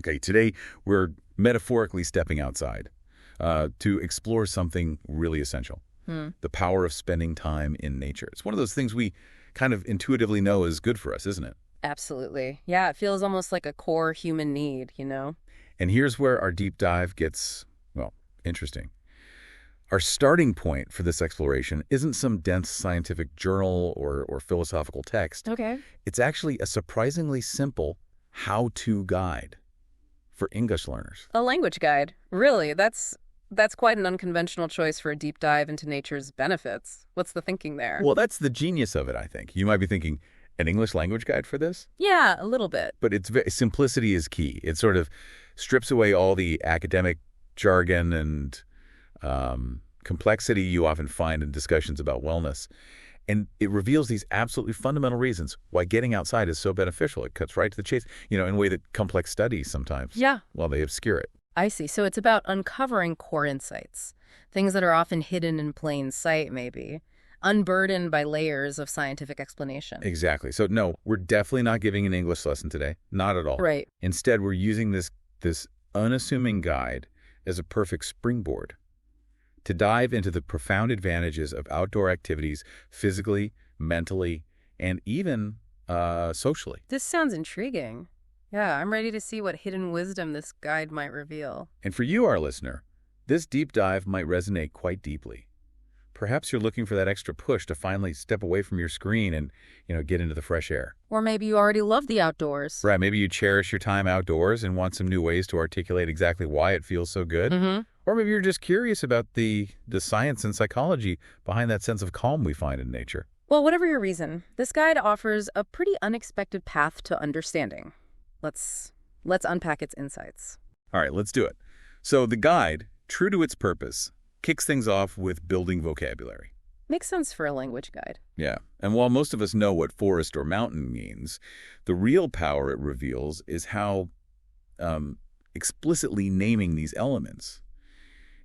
Okay, today we're metaphorically stepping outside to explore something really essential. The power of spending time in nature. It's one of those things we kind of intuitively know is good for us, isn't it? Absolutely. Yeah, it feels almost like a core human need, you know? And here's where our deep dive gets, well, interesting. Our starting point for this exploration isn't some dense scientific journal or philosophical text. Okay. It's actually a surprisingly simple how-to guide for English learners. A language guide. Really, that's quite an unconventional choice for a deep dive into nature's benefits. What's the thinking there? Well, that's the genius of it, I think. You might be thinking, an English language guide for this? Yeah, a little bit. But simplicity is key. It sort of strips away all the academic jargon and complexity you often find in discussions about wellness. And it reveals these absolutely fundamental reasons why getting outside is so beneficial. It cuts right to the chase, in a way that complex studies sometimes, well, they obscure it. I see. So it's about uncovering core insights, things that are often hidden in plain sight, maybe, unburdened by layers of scientific explanation. Exactly. So no, we're definitely not giving an English lesson today. Not at all. Right. Instead, we're using this unassuming guide as a perfect springboard to dive into the profound advantages of outdoor activities physically, mentally, and even socially. This sounds intriguing. Yeah, I'm ready to see what hidden wisdom this guide might reveal. And for you, our listener, this deep dive might resonate quite deeply. Perhaps you're looking for that extra push to finally step away from your screen and, get into the fresh air. Or maybe you already love the outdoors. Right, maybe you cherish your time outdoors and want some new ways to articulate exactly why it feels so good. Or maybe you're just curious about the science and psychology behind that sense of calm we find in nature. Well, whatever your reason, this guide offers a pretty unexpected path to understanding. Let's unpack its insights. All right, let's do it. So the guide, true to its purpose, kicks things off with building vocabulary. Makes sense for a language guide. Yeah, and while most of us know what forest or mountain means, the real power it reveals is how explicitly naming these elements,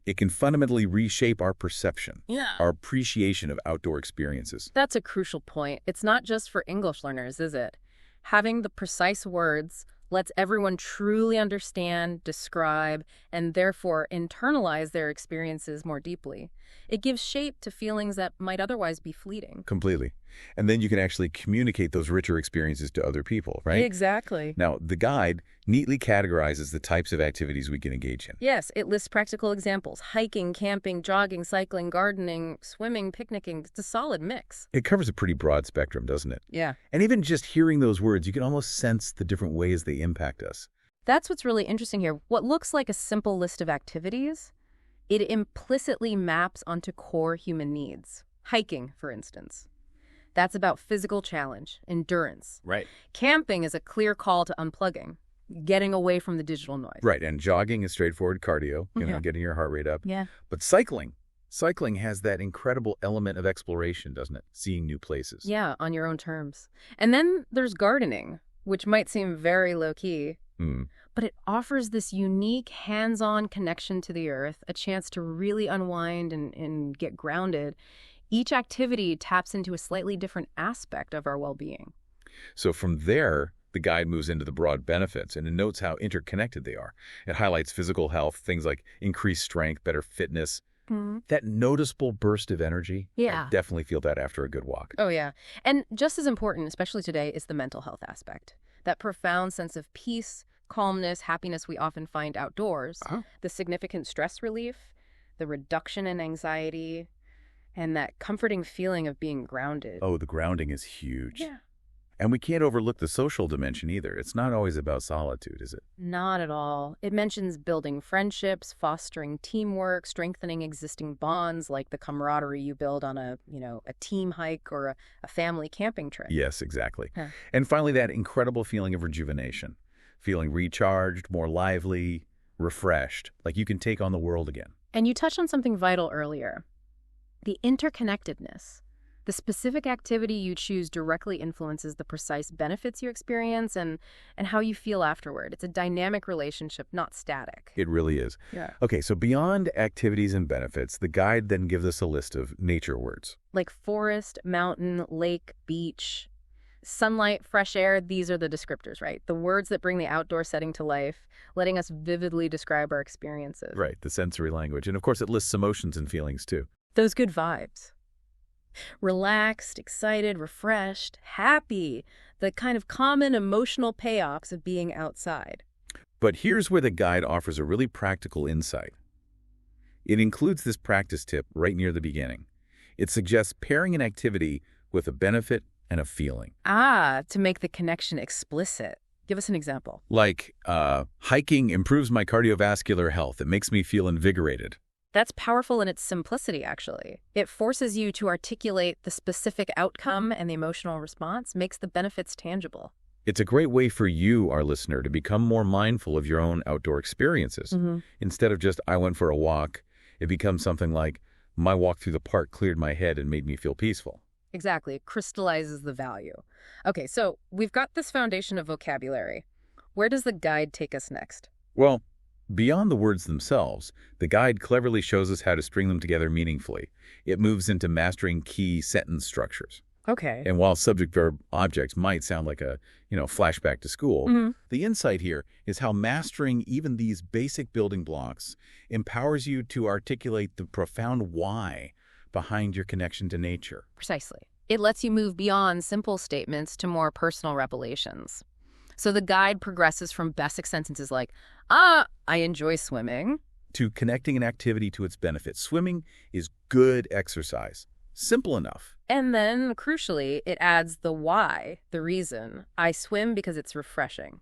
it can fundamentally reshape our perception, our appreciation of outdoor experiences. That's a crucial point. It's not just for English learners, is it? Having the precise words lets everyone truly understand, describe, and therefore internalize their experiences more deeply. It gives shape to feelings that might otherwise be fleeting. Completely. And then you can actually communicate those richer experiences to other people, right? Exactly. Now, the guide neatly categorizes the types of activities we can engage in. Yes, it lists practical examples: hiking, camping, jogging, cycling, gardening, swimming, picnicking. It's a solid mix. It covers a pretty broad spectrum, doesn't it? Yeah. And even just hearing those words, you can almost sense the different ways they impact us. That's what's really interesting here. What looks like a simple list of activities, it implicitly maps onto core human needs. Hiking, for instance. That's about physical challenge, endurance. Right. Camping is a clear call to unplugging, getting away from the digital noise. Right, and jogging is straightforward cardio, getting your heart rate up. Yeah. But cycling has that incredible element of exploration, doesn't it? Seeing new places. Yeah, on your own terms. And then there's gardening, which might seem very low-key, but it offers this unique hands-on connection to the earth, a chance to really unwind and get grounded. Each activity taps into a slightly different aspect of our well-being. So from there, the guide moves into the broad benefits, and it notes how interconnected they are. It highlights physical health, things like increased strength, better fitness, that noticeable burst of energy. Yeah. I definitely feel that after a good walk. Oh, yeah. And just as important, especially today, is the mental health aspect. That profound sense of peace, calmness, happiness we often find outdoors, the significant stress relief, the reduction in anxiety, and that comforting feeling of being grounded. Oh, the grounding is huge. Yeah. And we can't overlook the social dimension either. It's not always about solitude, is it? Not at all. It mentions building friendships, fostering teamwork, strengthening existing bonds like the camaraderie you build on a team hike or a family camping trip. Yes, exactly. And finally, that incredible feeling of rejuvenation, feeling recharged, more lively, refreshed, like you can take on the world again. And you touched on something vital earlier, the interconnectedness. The specific activity you choose directly influences the precise benefits you experience and how you feel afterward. It's a dynamic relationship, not static. It really is. Yeah. Okay, so beyond activities and benefits, the guide then gives us a list of nature words. Like forest, mountain, lake, beach. Sunlight, fresh air, these are the descriptors, right? The words that bring the outdoor setting to life, letting us vividly describe our experiences. Right, the sensory language. And of course, it lists emotions and feelings too. Those good vibes. Relaxed, excited, refreshed, happy. The kind of common emotional payoffs of being outside. But here's where the guide offers a really practical insight. It includes this practice tip right near the beginning. It suggests pairing an activity with a benefit and a feeling. To make the connection explicit. Give us an example. Like, hiking improves my cardiovascular health. It makes me feel invigorated. That's powerful in its simplicity, actually. It forces you to articulate the specific outcome, and the emotional response makes the benefits tangible. It's a great way for you, our listener, to become more mindful of your own outdoor experiences. Instead of just, I went for a walk, it becomes something like, my walk through the park cleared my head and made me feel peaceful. Exactly. It crystallizes the value. Okay, so we've got this foundation of vocabulary. Where does the guide take us next? Well, beyond the words themselves, the guide cleverly shows us how to string them together meaningfully. It moves into mastering key sentence structures. Okay. And while subject-verb-objects might sound like a, flashback to school, the insight here is how mastering even these basic building blocks empowers you to articulate the profound why behind your connection to nature. Precisely. It lets you move beyond simple statements to more personal revelations. So the guide progresses from basic sentences like, I enjoy swimming, to connecting an activity to its benefit. Swimming is good exercise. Simple enough. And then, crucially, it adds the why, the reason. I swim because it's refreshing.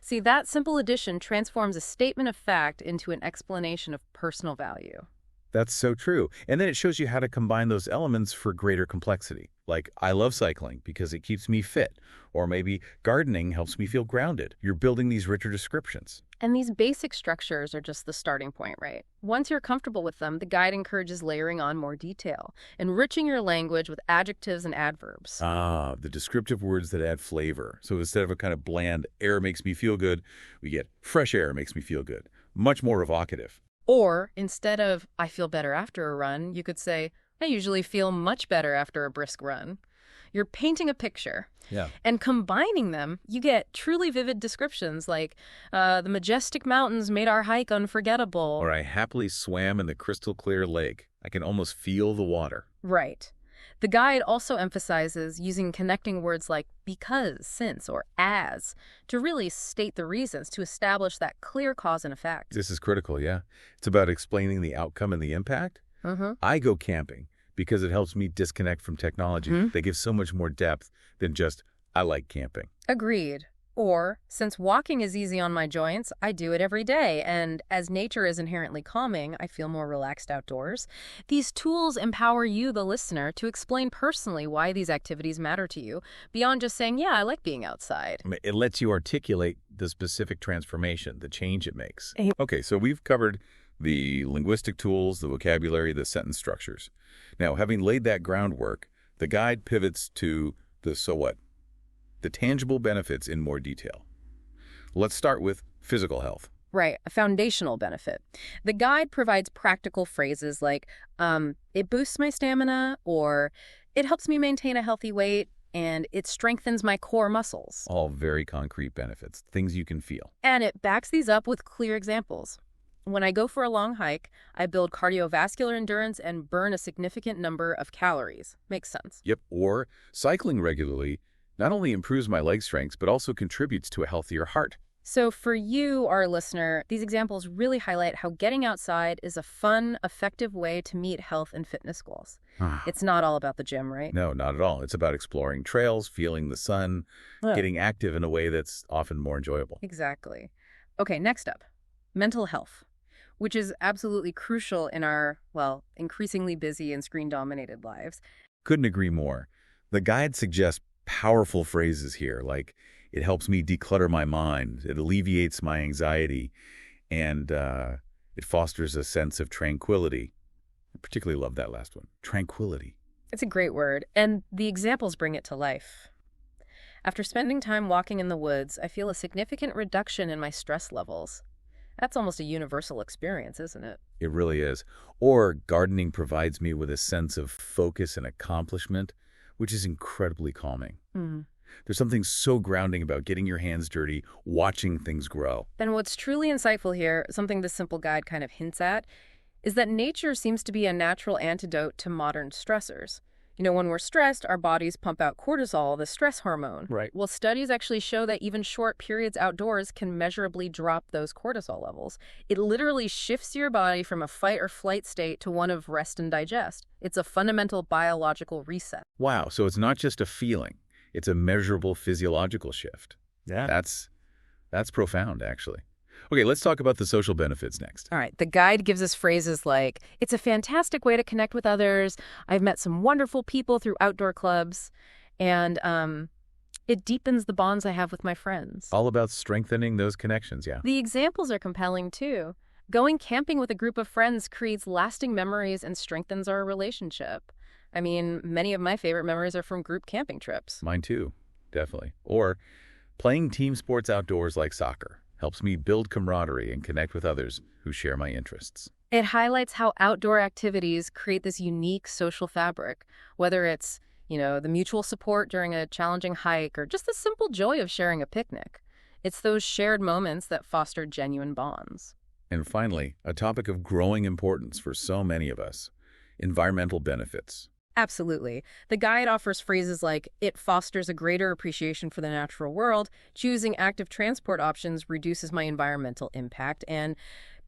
See, that simple addition transforms a statement of fact into an explanation of personal value. That's so true. And then it shows you how to combine those elements for greater complexity. Like, I love cycling because it keeps me fit. Or maybe gardening helps me feel grounded. You're building these richer descriptions. And these basic structures are just the starting point, right? Once you're comfortable with them, the guide encourages layering on more detail, enriching your language with adjectives and adverbs. The descriptive words that add flavor. So instead of a kind of bland, air makes me feel good, we get fresh air makes me feel good. Much more evocative. Or instead of, I feel better after a run, you could say, I usually feel much better after a brisk run. You're painting a picture. Yeah. And combining them, you get truly vivid descriptions like, the majestic mountains made our hike unforgettable. Or I happily swam in the crystal clear lake. I can almost feel the water. Right. The guide also emphasizes using connecting words like because, since, or as to really state the reasons, to establish that clear cause and effect. This is critical, yeah. It's about explaining the outcome and the impact. I go camping because it helps me disconnect from technology. They give so much more depth than just, I like camping. Agreed. Or, since walking is easy on my joints, I do it every day, and as nature is inherently calming, I feel more relaxed outdoors. These tools empower you, the listener, to explain personally why these activities matter to you, beyond just saying, yeah, I like being outside. It lets you articulate the specific transformation, the change it makes. Okay, so we've covered the linguistic tools, the vocabulary, the sentence structures. Now, having laid that groundwork, the guide pivots to the so what? The tangible benefits in more detail. Let's start with physical health. Right, a foundational benefit. The guide provides practical phrases like, it boosts my stamina, or it helps me maintain a healthy weight, and it strengthens my core muscles. All very concrete benefits, things you can feel. And it backs these up with clear examples. When I go for a long hike, I build cardiovascular endurance and burn a significant number of calories. Makes sense. Yep, or cycling regularly not only improves my leg strength, but also contributes to a healthier heart. So for you, our listener, these examples really highlight how getting outside is a fun, effective way to meet health and fitness goals. It's not all about the gym, right? No, not at all. It's about exploring trails, feeling the sun, getting active in a way that's often more enjoyable. Exactly. Okay, next up, mental health, which is absolutely crucial in our, increasingly busy and screen-dominated lives. Couldn't agree more. The guide suggests powerful phrases here, like, it helps me declutter my mind, it alleviates my anxiety, and it fosters a sense of tranquility. I particularly love that last one, tranquility. It's a great word, and the examples bring it to life. After spending time walking in the woods, I feel a significant reduction in my stress levels. That's almost a universal experience, isn't it? It really is. Or gardening provides me with a sense of focus and accomplishment, which is incredibly calming. There's something so grounding about getting your hands dirty, watching things grow. Then what's truly insightful here, something this simple guide kind of hints at, is that nature seems to be a natural antidote to modern stressors. When we're stressed, our bodies pump out cortisol, the stress hormone. Right. Well, studies actually show that even short periods outdoors can measurably drop those cortisol levels. It literally shifts your body from a fight or flight state to one of rest and digest. It's a fundamental biological reset. Wow, so it's not just a feeling. It's a measurable physiological shift. Yeah. That's profound, actually. Okay, let's talk about the social benefits next. All right, the guide gives us phrases like, it's a fantastic way to connect with others, I've met some wonderful people through outdoor clubs, and it deepens the bonds I have with my friends. All about strengthening those connections, yeah. The examples are compelling, too. Going camping with a group of friends creates lasting memories and strengthens our relationship. I mean, many of my favorite memories are from group camping trips. Mine too, definitely. Or playing team sports outdoors like soccer helps me build camaraderie and connect with others who share my interests. It highlights how outdoor activities create this unique social fabric, whether it's, the mutual support during a challenging hike or just the simple joy of sharing a picnic. It's those shared moments that foster genuine bonds. And finally, a topic of growing importance for so many of us, environmental benefits. Absolutely. The guide offers phrases like, it fosters a greater appreciation for the natural world, choosing active transport options reduces my environmental impact, and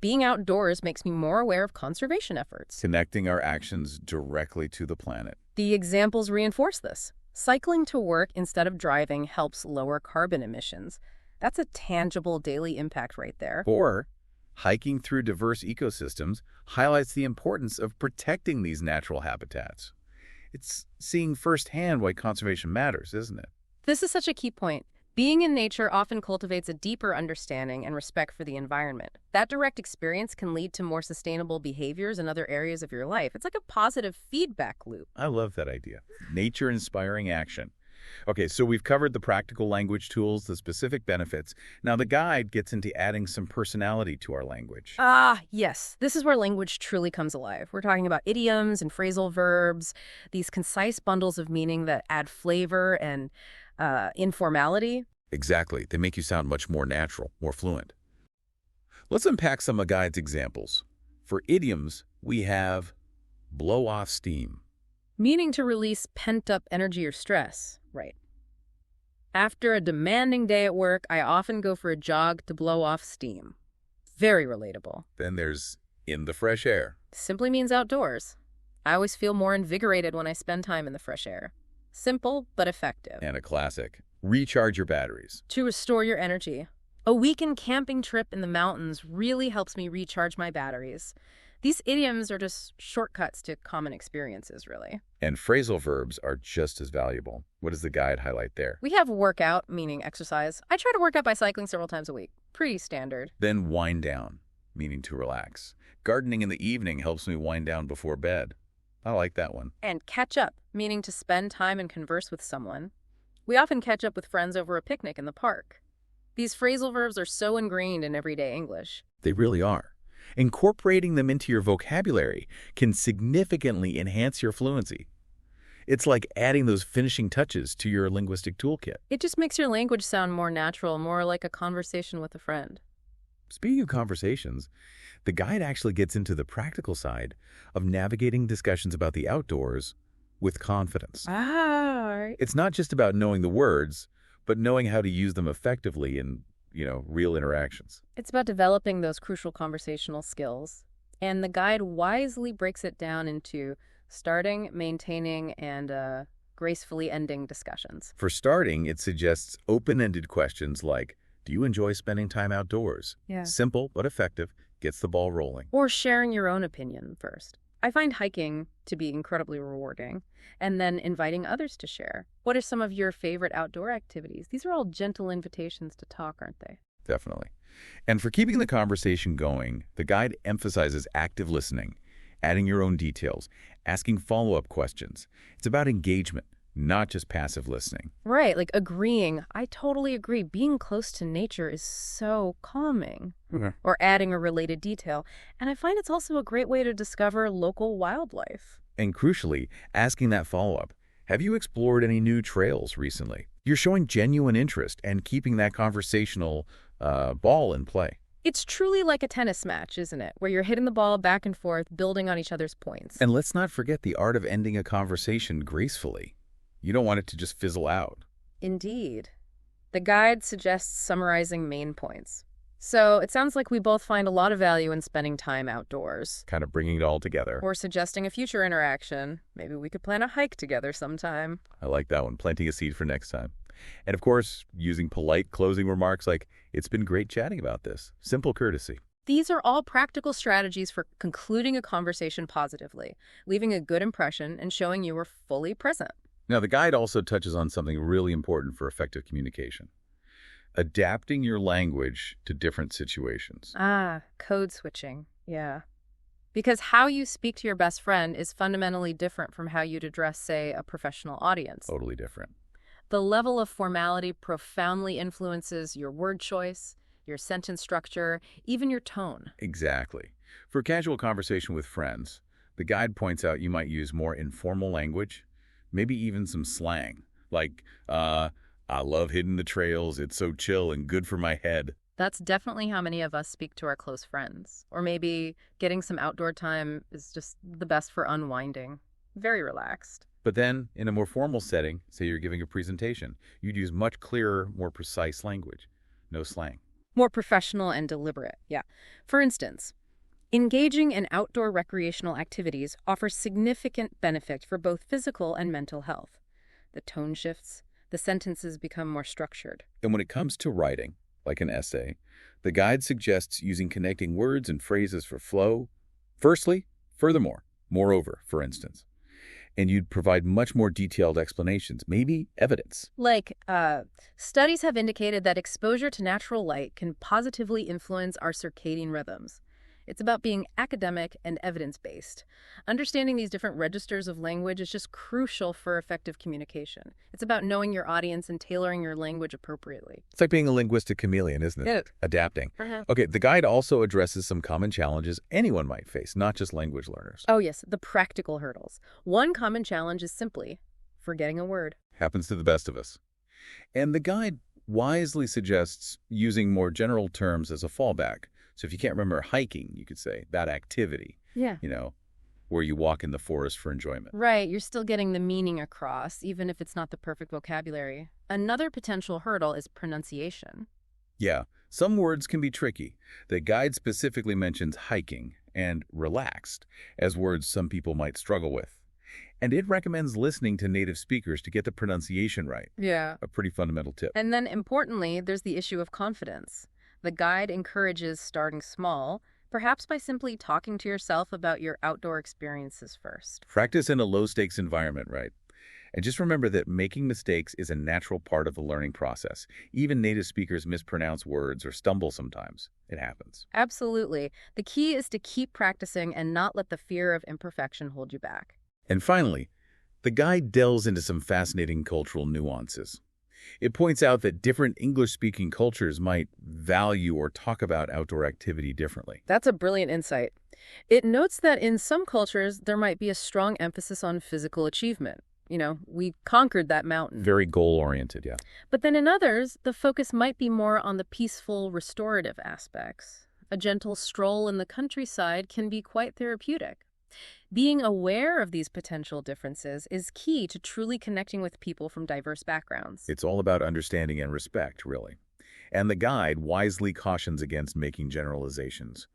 being outdoors makes me more aware of conservation efforts. Connecting our actions directly to the planet. The examples reinforce this. Cycling to work instead of driving helps lower carbon emissions. That's a tangible daily impact right there. Or hiking through diverse ecosystems highlights the importance of protecting these natural habitats. It's seeing firsthand why conservation matters, isn't it? This is such a key point. Being in nature often cultivates a deeper understanding and respect for the environment. That direct experience can lead to more sustainable behaviors in other areas of your life. It's like a positive feedback loop. I love that idea. Nature-inspiring action. Okay, so we've covered the practical language tools, the specific benefits. Now the guide gets into adding some personality to our language. Yes. This is where language truly comes alive. We're talking about idioms and phrasal verbs, these concise bundles of meaning that add flavor and informality. Exactly. They make you sound much more natural, more fluent. Let's unpack some of the guide's examples. For idioms, we have blow off steam. Meaning to release pent-up energy or stress. Right. After a demanding day at work, I often go for a jog to blow off steam. Very relatable. Then there's in the fresh air. Simply means outdoors. I always feel more invigorated when I spend time in the fresh air. Simple, but effective. And a classic, recharge your batteries. To restore your energy. A weekend camping trip in the mountains really helps me recharge my batteries. These idioms are just shortcuts to common experiences, really. And phrasal verbs are just as valuable. What does the guide highlight there? We have workout, meaning exercise. I try to work out by cycling several times a week. Pretty standard. Then wind down, meaning to relax. Gardening in the evening helps me wind down before bed. I like that one. And catch up, meaning to spend time and converse with someone. We often catch up with friends over a picnic in the park. These phrasal verbs are so ingrained in everyday English. They really are. Incorporating them into your vocabulary can significantly enhance your fluency. It's like adding those finishing touches to your linguistic toolkit. It just makes your language sound more natural, more like a conversation with a friend. Speaking of conversations, the guide actually gets into the practical side of navigating discussions about the outdoors with confidence. All right. It's not just about knowing the words, but knowing how to use them effectively in, real interactions. It's about developing those crucial conversational skills. And the guide wisely breaks it down into starting, maintaining, and gracefully ending discussions. For starting, it suggests open-ended questions like, do you enjoy spending time outdoors? Yeah. Simple but effective, gets the ball rolling. Or sharing your own opinion first. I find hiking to be incredibly rewarding, and then inviting others to share. What are some of your favorite outdoor activities? These are all gentle invitations to talk, aren't they? Definitely. And for keeping the conversation going, the guide emphasizes active listening, adding your own details, asking follow-up questions. It's about engagement, not just passive listening. Right, like agreeing. I totally agree. Being close to nature is so calming. Okay. Or adding a related detail. And I find it's also a great way to discover local wildlife. And crucially, asking that follow-up, have you explored any new trails recently? You're showing genuine interest and keeping that conversational ball in play. It's truly like a tennis match, isn't it? Where you're hitting the ball back and forth, building on each other's points. And let's not forget the art of ending a conversation gracefully. You don't want it to just fizzle out. Indeed. The guide suggests summarizing main points. So it sounds like we both find a lot of value in spending time outdoors. Kind of bringing it all together. Or suggesting a future interaction. Maybe we could plan a hike together sometime. I like that one, planting a seed for next time. And of course, using polite closing remarks like, "It's been great chatting about this." Simple courtesy. These are all practical strategies for concluding a conversation positively, leaving a good impression and showing you were fully present. Now, the guide also touches on something really important for effective communication. Adapting your language to different situations. Code switching. Yeah. Because how you speak to your best friend is fundamentally different from how you'd address, say, a professional audience. Totally different. The level of formality profoundly influences your word choice, your sentence structure, even your tone. Exactly. For casual conversation with friends, the guide points out you might use more informal language, maybe even some slang, like, "I love hitting the trails, it's so chill and good for my head." That's definitely how many of us speak to our close friends. Or maybe getting some outdoor time is just the best for unwinding. Very relaxed. But then, in a more formal setting, say you're giving a presentation, you'd use much clearer, more precise language. No slang. More professional and deliberate, yeah. For instance, engaging in outdoor recreational activities offers significant benefit for both physical and mental health. The tone shifts, the sentences become more structured. And when it comes to writing, like an essay, the guide suggests using connecting words and phrases for flow. Firstly, furthermore, moreover, for instance. And you'd provide much more detailed explanations, maybe evidence. Like, studies have indicated that exposure to natural light can positively influence our circadian rhythms. It's about being academic and evidence-based. Understanding these different registers of language is just crucial for effective communication. It's about knowing your audience and tailoring your language appropriately. It's like being a linguistic chameleon, isn't it? Adapting. Okay, the guide also addresses some common challenges anyone might face, not just language learners. Oh yes, the practical hurdles. One common challenge is simply forgetting a word. Happens to the best of us. And the guide wisely suggests using more general terms as a fallback. So if you can't remember hiking, you could say that activity, Yeah. Where you walk in the forest for enjoyment. Right, you're still getting the meaning across, even if it's not the perfect vocabulary. Another potential hurdle is pronunciation. Yeah, some words can be tricky. The guide specifically mentions hiking and relaxed as words some people might struggle with. And it recommends listening to native speakers to get the pronunciation right. Yeah. A pretty fundamental tip. And then importantly, there's the issue of confidence. The guide encourages starting small, perhaps by simply talking to yourself about your outdoor experiences first. Practice in a low-stakes environment, right? And just remember that making mistakes is a natural part of the learning process. Even native speakers mispronounce words or stumble sometimes. It happens. Absolutely. The key is to keep practicing and not let the fear of imperfection hold you back. And finally, the guide delves into some fascinating cultural nuances. It points out that different English-speaking cultures might value or talk about outdoor activity differently. That's a brilliant insight. It notes that in some cultures, there might be a strong emphasis on physical achievement. We conquered that mountain. Very goal-oriented, yeah. But then in others, the focus might be more on the peaceful, restorative aspects. A gentle stroll in the countryside can be quite therapeutic. Being aware of these potential differences is key to truly connecting with people from diverse backgrounds. It's all about understanding and respect, really. And the guide wisely cautions against making generalizations.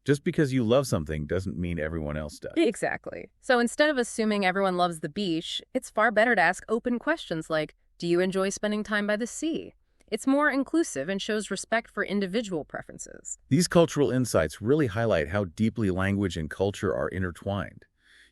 Just because you love something doesn't mean everyone else does. Exactly. So instead of assuming everyone loves the beach, it's far better to ask open questions like, do you enjoy spending time by the sea? It's more inclusive and shows respect for individual preferences. These cultural insights really highlight how deeply language and culture are intertwined.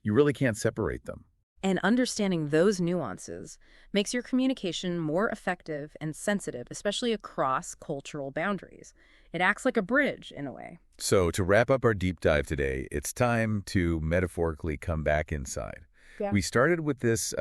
You really can't separate them. And understanding those nuances makes your communication more effective and sensitive, especially across cultural boundaries. It acts like a bridge, in a way. So to wrap up our deep dive today, it's time to metaphorically come back inside. Yeah. We started with this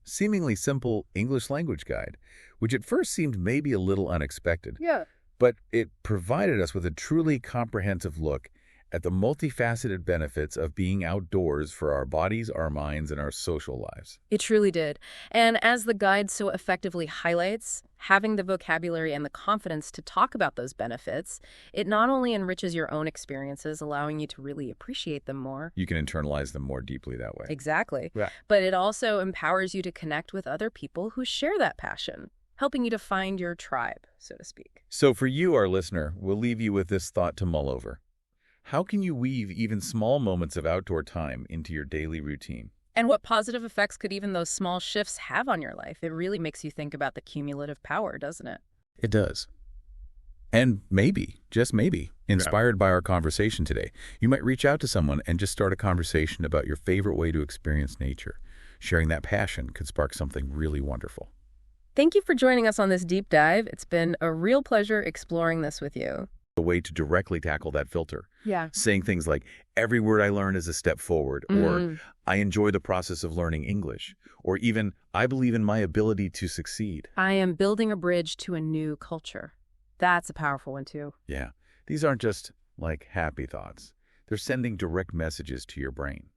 seemingly simple English language guide, which at first seemed maybe a little unexpected. Yeah. But it provided us with a truly comprehensive look at the multifaceted benefits of being outdoors for our bodies, our minds, and our social lives. It truly did. And as the guide so effectively highlights, having the vocabulary and the confidence to talk about those benefits, it not only enriches your own experiences, allowing you to really appreciate them more. You can internalize them more deeply that way. Exactly. Yeah. But it also empowers you to connect with other people who share that passion, helping you to find your tribe, so to speak. So for you, our listener, we'll leave you with this thought to mull over. How can you weave even small moments of outdoor time into your daily routine? And what positive effects could even those small shifts have on your life? It really makes you think about the cumulative power, doesn't it? It does. And maybe, just maybe, inspired by our conversation today, you might reach out to someone and just start a conversation about your favorite way to experience nature. Sharing that passion could spark something really wonderful. Thank you for joining us on this deep dive. It's been a real pleasure exploring this with you. A way to directly tackle that filter. Yeah. Saying things like, every word I learn is a step forward, or I enjoy the process of learning English, or even, I believe in my ability to succeed. I am building a bridge to a new culture. That's a powerful one, too. Yeah. These aren't just, like, happy thoughts. They're sending direct messages to your brain,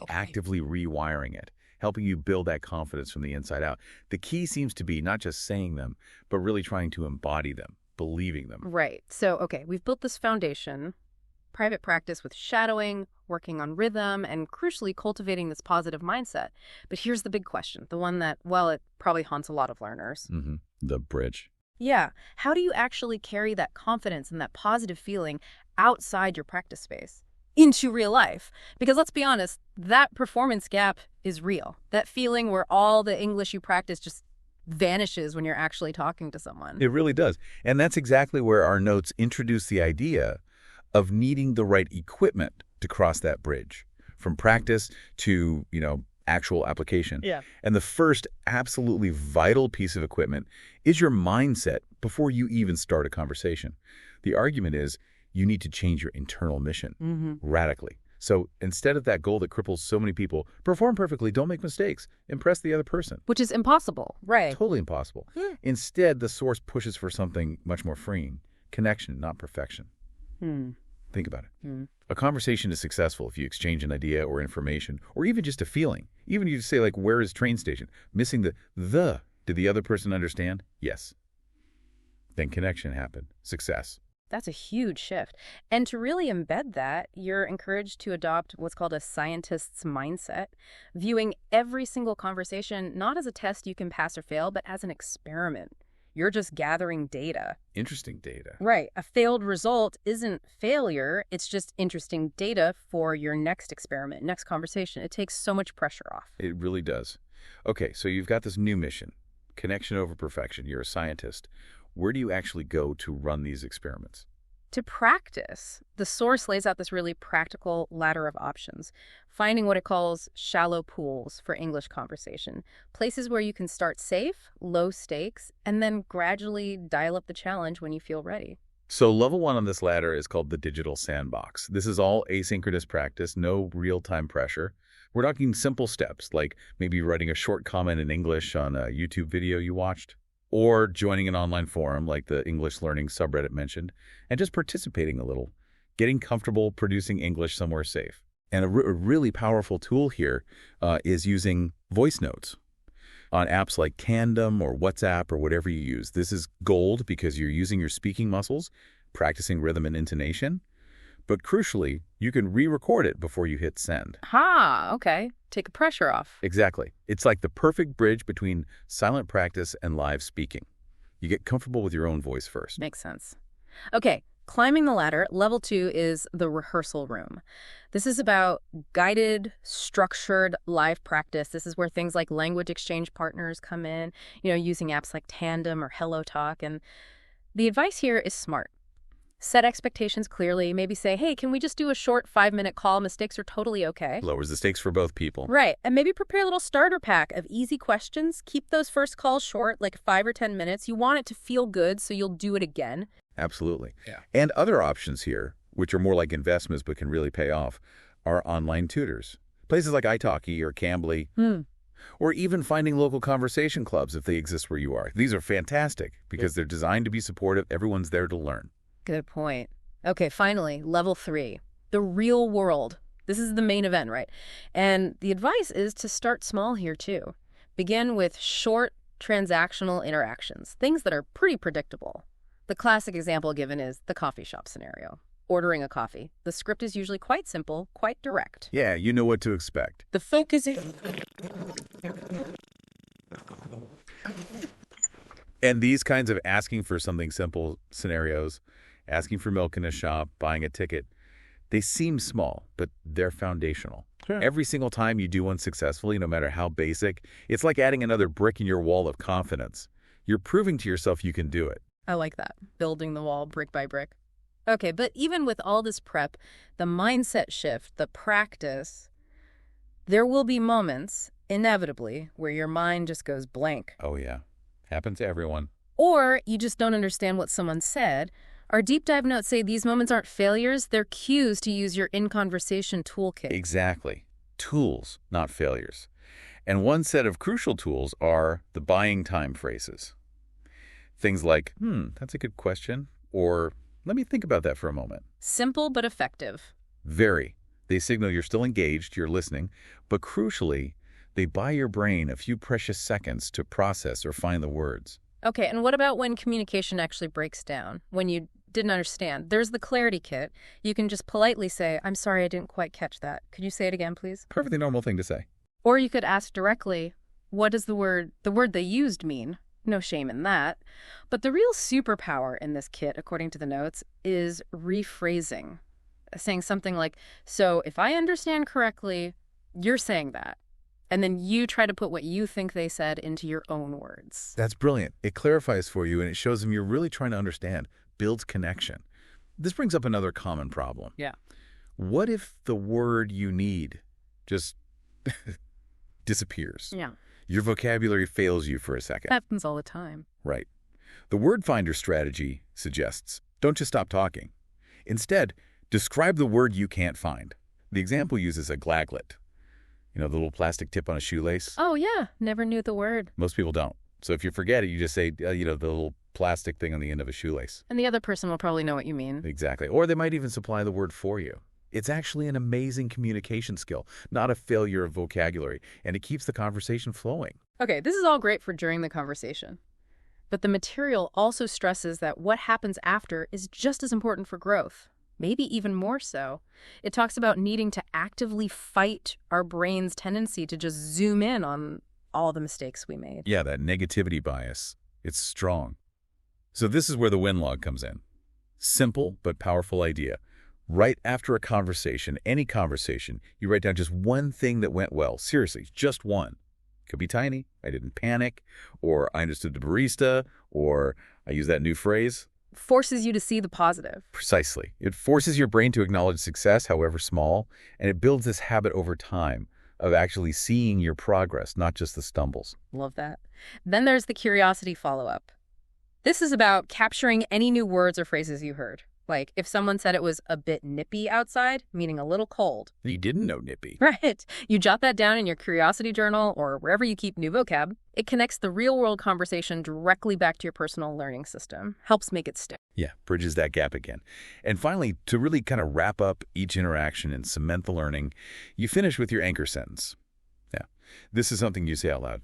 actively rewiring it, helping you build that confidence from the inside out. The key seems to be not just saying them, but really trying to embody them, believing them. Right. So, okay, we've built this foundation, private practice with shadowing, working on rhythm, and crucially cultivating this positive mindset. But here's the big question, the one that, well, it probably haunts a lot of learners. The bridge. Yeah. How do you actually carry that confidence and that positive feeling outside your practice space into real life? Because let's be honest, that performance gap is real. That feeling where all the English you practice just vanishes when you're actually talking to someone. It really does. And that's exactly where our notes introduce the idea of needing the right equipment to cross that bridge, from practice to, actual application. Yeah. And the first absolutely vital piece of equipment is your mindset before you even start a conversation. The argument is you need to change your internal mission radically. So instead of that goal that cripples so many people, perform perfectly, don't make mistakes, impress the other person. Which is impossible, right? Totally impossible. Instead, the source pushes for something much more freeing, connection, not perfection. Think about it. A conversation is successful if you exchange an idea or information, or even just a feeling. Even you say, like, where is train station? Missing the. Did the other person understand? Yes. Then connection happened. Success. That's a huge shift. And to really embed that, you're encouraged to adopt what's called a scientist's mindset, viewing every single conversation not as a test you can pass or fail, but as an experiment. You're just gathering data. Interesting data. Right. A failed result isn't failure. It's just interesting data for your next experiment, next conversation. It takes so much pressure off. It really does. Okay, so you've got this new mission, connection over perfection. You're a scientist. Where do you actually go to run these experiments? To practice, the source lays out this really practical ladder of options, finding what it calls shallow pools for English conversation, places where you can start safe, low stakes, and then gradually dial up the challenge when you feel ready. So level 1 on this ladder is called the digital sandbox. This is all asynchronous practice, no real-time pressure. We're talking simple steps, like maybe writing a short comment in English on a YouTube video you watched, or joining an online forum like the English Learning subreddit mentioned, and just participating a little, getting comfortable producing English somewhere safe. And a really powerful tool here is using voice notes on apps like Tandem or WhatsApp or whatever you use. This is gold because you're using your speaking muscles, practicing rhythm and intonation. But crucially, you can re-record it before you hit send. Okay. Take the pressure off. Exactly. It's like the perfect bridge between silent practice and live speaking. You get comfortable with your own voice first. Makes sense. Okay, climbing the ladder, level 2 is the rehearsal room. This is about guided, structured live practice. This is where things like language exchange partners come in, using apps like Tandem or HelloTalk. And the advice here is smart. Set expectations clearly. Maybe say, hey, can we just do a short 5-minute call? Mistakes are totally okay. Lowers the stakes for both people. Right. And maybe prepare a little starter pack of easy questions. Keep those first calls short, like 5 or 10 minutes. You want it to feel good, so you'll do it again. Absolutely. Yeah. And other options here, which are more like investments but can really pay off, are online tutors. Places like italki or Cambly. Or even finding local conversation clubs if they exist where you are. These are fantastic because they're designed to be supportive. Everyone's there to learn. Good point. Okay, finally, level 3, the real world. This is the main event, right? And the advice is to start small here, too. Begin with short transactional interactions, things that are pretty predictable. The classic example given is the coffee shop scenario. Ordering a coffee. The script is usually quite simple, quite direct. Yeah, you know what to expect. The focus is... And these kinds of asking for something simple scenarios, asking for milk in a shop, buying a ticket, they seem small, but they're foundational. Sure. Every single time you do one successfully, no matter how basic, it's like adding another brick in your wall of confidence. You're proving to yourself you can do it. I like that. Building the wall brick by brick. Okay, but even with all this prep, the mindset shift, the practice, there will be moments, inevitably, where your mind just goes blank. Oh, yeah. Happens to everyone. Or you just don't understand what someone said. Our deep dive notes say these moments aren't failures, they're cues to use your in-conversation toolkit. Exactly. Tools, not failures. And one set of crucial tools are the buying time phrases. Things like, that's a good question, or let me think about that for a moment. Simple but effective. Very. They signal you're still engaged, you're listening, but crucially, they buy your brain a few precious seconds to process or find the words. Okay, and what about when communication actually breaks down? When you didn't understand? There's the clarity kit. You can just politely say, I'm sorry, I didn't quite catch that. Could you say it again, please? Perfectly normal thing to say. Or you could ask directly, what does the word they used mean? No shame in that. But the real superpower in this kit, according to the notes, is rephrasing. Saying something like, so if I understand correctly, you're saying that. And then you try to put what you think they said into your own words. That's brilliant. It clarifies for you, and it shows them you're really trying to understand, builds connection. This brings up another common problem. Yeah. What if the word you need just disappears? Yeah. Your vocabulary fails you for a second. Happens all the time. Right. The word finder strategy suggests, don't just stop talking. Instead, describe the word you can't find. The example uses a glaglet. You know, the little plastic tip on a shoelace? Oh, yeah. Never knew the word. Most people don't. So if you forget it, you just say, the little plastic thing on the end of a shoelace. And the other person will probably know what you mean. Exactly. Or they might even supply the word for you. It's actually an amazing communication skill, not a failure of vocabulary, and it keeps the conversation flowing. Okay, this is all great for during the conversation. But the material also stresses that what happens after is just as important for growth. Maybe even more so. It talks about needing to actively fight our brain's tendency to just zoom in on all the mistakes we made. Yeah, that negativity bias. It's strong. So this is where the win log comes in. Simple but powerful idea. Right after a conversation, any conversation, you write down just one thing that went well. Seriously, just one. Could be tiny. I didn't panic, or I understood the barista, or I used that new phrase. Forces you to see the positive. Precisely. It forces your brain to acknowledge success, however small, and it builds this habit over time of actually seeing your progress, not just the stumbles. Love that. Then there's the curiosity follow-up. This is about capturing any new words or phrases you heard. Like, if someone said it was a bit nippy outside, meaning a little cold. You didn't know nippy. Right. You jot that down in your curiosity journal or wherever you keep new vocab. It connects the real-world conversation directly back to your personal learning system. Helps make it stick. Yeah, bridges that gap again. And finally, to really kind of wrap up each interaction and cement the learning, you finish with your anchor sentence. Yeah, this is something you say out loud.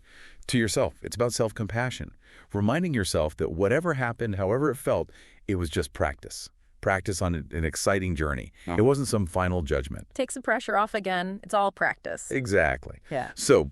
To yourself, it's about self-compassion. Reminding yourself that whatever happened, however it felt, it was just practice. Practice on an exciting journey. Oh. It wasn't some final judgment. Take some pressure off again. It's all practice. Exactly. Yeah. So,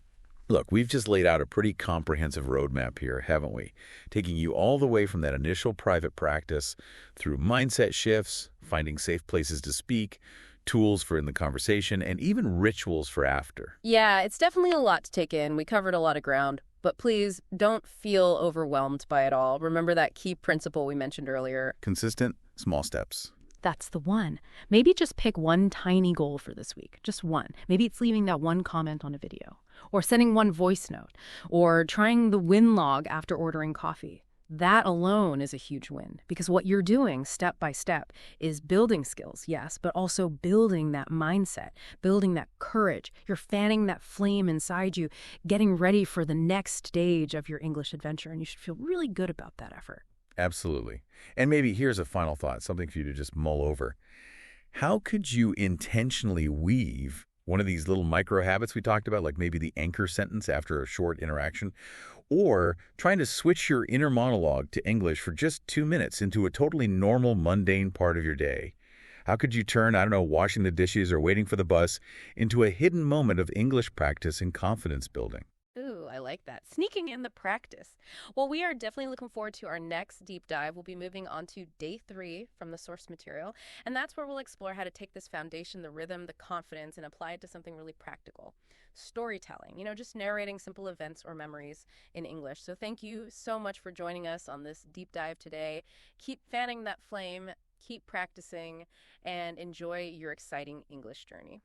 look, we've just laid out a pretty comprehensive roadmap here, haven't we? Taking you all the way from that initial private practice through mindset shifts, finding safe places to speak, tools for in the conversation, and even rituals for after. Yeah, it's definitely a lot to take in. We covered a lot of ground. But please don't feel overwhelmed by it all. Remember that key principle we mentioned earlier. Consistent, small steps. That's the one. Maybe just pick one tiny goal for this week. Just one. Maybe it's leaving that one comment on a video, or sending one voice note, or trying the win log after ordering coffee. That alone is a huge win, because what you're doing step by step is building skills, yes, but also building that mindset, building that courage. You're fanning that flame inside you, getting ready for the next stage of your English adventure, and you should feel really good about that effort. Absolutely. And maybe here's a final thought, something for you to just mull over. How could you intentionally weave one of these little micro habits we talked about, like maybe the anchor sentence after a short interaction, or trying to switch your inner monologue to English for just 2 minutes into a totally normal, mundane part of your day? How could you turn, I don't know, washing the dishes or waiting for the bus into a hidden moment of English practice and confidence building? Ooh, I like that. Sneaking in the practice. Well, we are definitely looking forward to our next deep dive. We'll be moving on to day 3 from the source material, and that's where we'll explore how to take this foundation, the rhythm, the confidence, and apply it to something really practical. Storytelling, just narrating simple events or memories in English. So thank you so much for joining us on this deep dive today. Keep fanning that flame, keep practicing, and enjoy your exciting English journey.